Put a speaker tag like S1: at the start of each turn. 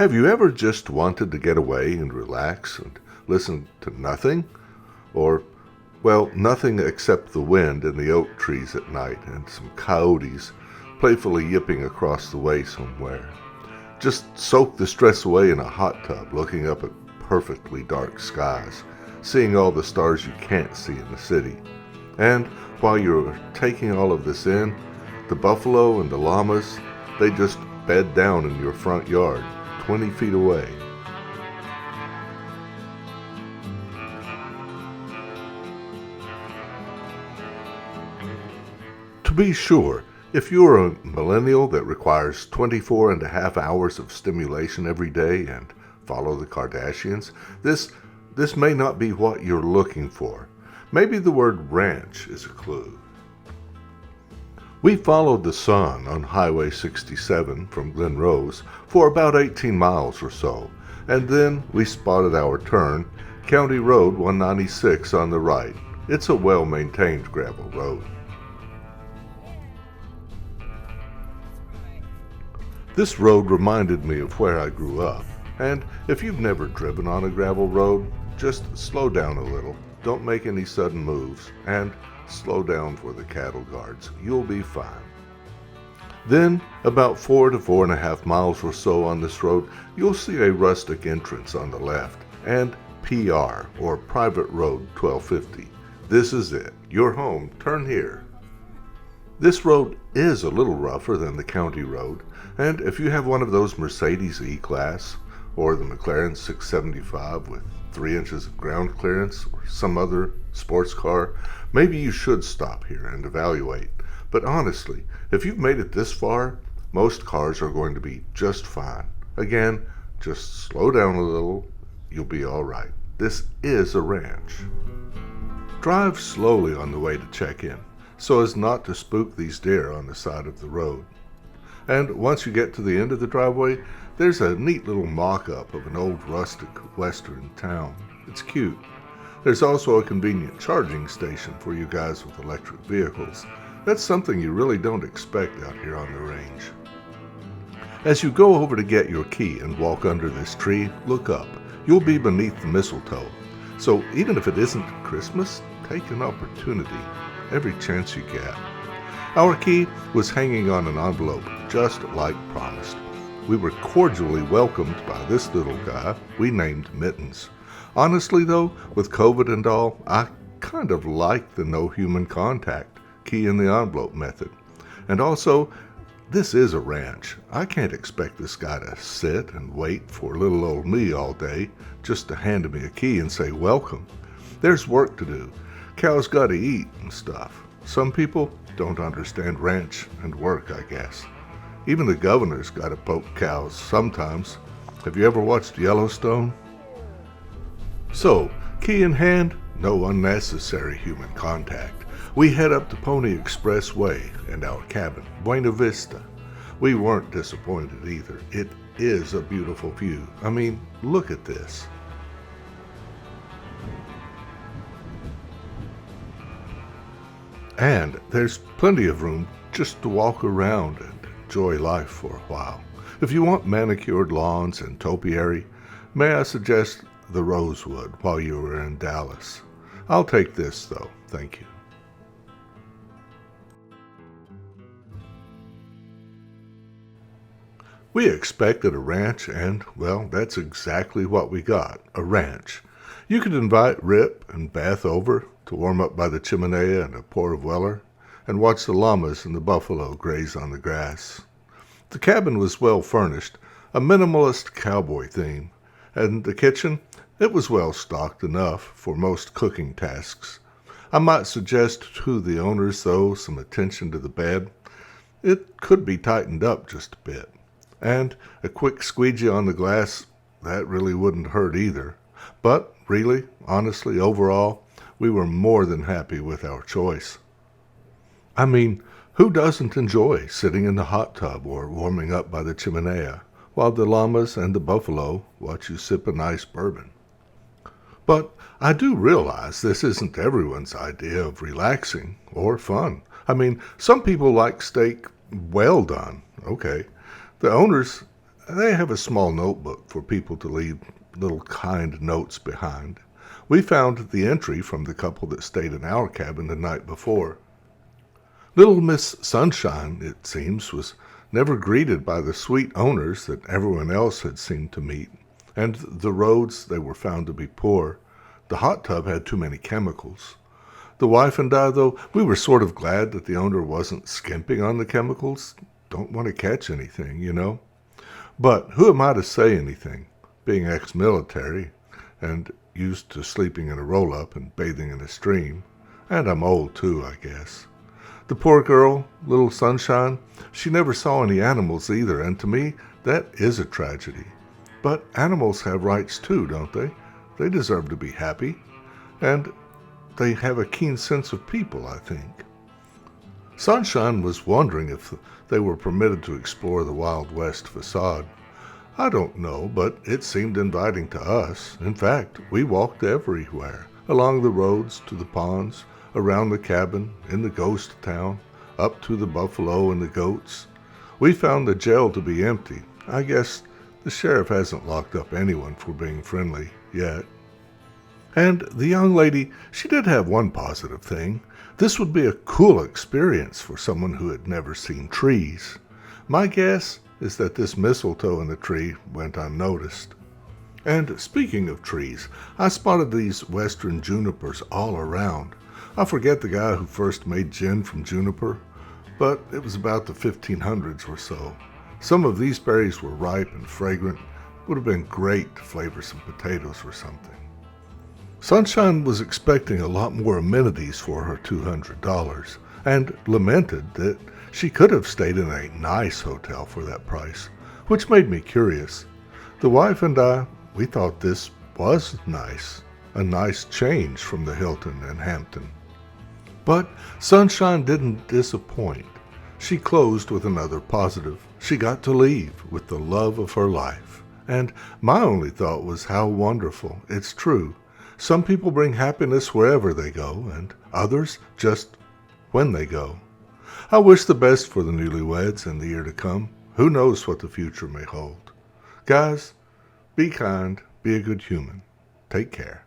S1: Have you ever just wanted to get away and relax and listen to nothing? Or, well, nothing except the wind in the oak trees at night and some coyotes playfully yipping across the way somewhere. Just soak the stress away in a hot tub, looking up at perfectly dark skies, seeing all the stars you can't see in the city. And while you're taking all of this in, the buffalo and the llamas, they just bed down in your front yard, 20 feet away. To be sure, if you're a millennial that requires 24 and a half hours of stimulation every day and follow the Kardashians, this may not be what you're looking for. Maybe the word ranch is a clue. We followed the sun on Highway 67 from Glen Rose for about 18 miles or so, and then we spotted our turn, County Road 196 on the right. It's a well-maintained gravel road. This road reminded me of where I grew up, and if you've never driven on a gravel road, just slow down a little, don't make any sudden moves, and slow down for the cattle guards. You'll be fine. Then, about 4 to 4.5 miles or so on this road, you'll see a rustic entrance on the left, and PR, or Private Road 1250. This is it. Your home. Turn here. This road is a little rougher than the county road, and if you have one of those Mercedes E-Class or the McLaren 675 with 3 inches of ground clearance or some other sports car, maybe you should stop here and evaluate. But honestly, if you've made it this far, most cars are going to be just fine. Again, just slow down a little, you'll be all right. This is a ranch. Drive slowly on the way to check in, so as not to spook these deer on the side of the road. And once you get to the end of the driveway, there's a neat little mock-up of an old rustic western town. It's cute. There's also a convenient charging station for you guys with electric vehicles. That's something you really don't expect out here on the range. As you go over to get your key and walk under this tree, look up. You'll be beneath the mistletoe. So even if it isn't Christmas, take an opportunity every chance you get. Our key was hanging on an envelope, just like promised. We were cordially welcomed by this little guy we named Mittens. Honestly though, with COVID and all, I kind of like the no human contact, key in the envelope method. And also, this is a ranch. I can't expect this guy to sit and wait for little old me all day just to hand me a key and say welcome. There's work to do. Cows gotta eat and stuff. Some people don't understand ranch and work, I guess. Even the governor's gotta poke cows sometimes. Have you ever watched Yellowstone? So, key in hand, no unnecessary human contact. We head up the Pony Express Way and our cabin, Buena Vista. We weren't disappointed either. It is a beautiful view. I mean, look at this. And there's plenty of room just to walk around and enjoy life for a while. If you want manicured lawns and topiary, may I suggest the Rosewood while you were in Dallas. I'll take this though, thank you. We expected a ranch and, well, that's exactly what we got, a ranch. You could invite Rip and Beth over to warm up by the chimenea and a pour of Weller, and watch the llamas and the buffalo graze on the grass. The cabin was well furnished, a minimalist cowboy theme, and the kitchen, it was well stocked enough for most cooking tasks. I might suggest to the owners, though, some attention to the bed. It could be tightened up just a bit. And a quick squeegee on the glass, that really wouldn't hurt either. But really, honestly, overall, we were more than happy with our choice. I mean, who doesn't enjoy sitting in the hot tub or warming up by the chimenea while the llamas and the buffalo watch you sip a nice bourbon? But I do realize this isn't everyone's idea of relaxing or fun. I mean, some people like steak well done. Okay. The owners, they have a small notebook for people to leave little kind notes behind. We found the entry from the couple that stayed in our cabin the night before. Little Miss Sunshine, it seems, was never greeted by the sweet owners that everyone else had seemed to meet, and the roads, they were found to be poor. The hot tub had too many chemicals. The wife and I, though, we were sort of glad that the owner wasn't skimping on the chemicals. Don't want to catch anything, you know. But who am I to say anything, being ex-military and used to sleeping in a roll-up and bathing in a stream? And I'm old, too, I guess. The poor girl, little Sunshine, she never saw any animals either, and to me, that is a tragedy. But animals have rights, too, don't they? They deserve to be happy, and they have a keen sense of people, I think. Sunshine was wondering if they were permitted to explore the Wild West facade. I don't know, but it seemed inviting to us. In fact, we walked everywhere, along the roads, to the ponds, around the cabin, in the ghost town, up to the buffalo and the goats. We found the jail to be empty. I guess the sheriff hasn't locked up anyone for being friendly yet. And the young lady, she did have one positive thing. This would be a cool experience for someone who had never seen trees. My guess is that this mistletoe in the tree went unnoticed. And speaking of trees, I spotted these western junipers all around. I forget the guy who first made gin from juniper, but it was about the 1500s or so. Some of these berries were ripe and fragrant. Would have been great to flavor some potatoes or something. Sunshine was expecting a lot more amenities for her $200 and lamented that she could have stayed in a nice hotel for that price, which made me curious. The wife and I, we thought this was nice, a nice change from the Hilton in Hampton. But Sunshine didn't disappoint. She closed with another positive. She got to leave with the love of her life. And my only thought was how wonderful. It's true. Some people bring happiness wherever they go, and others just when they go. I wish the best for the newlyweds in the year to come. Who knows what the future may hold. Guys, be kind, be a good human. Take care.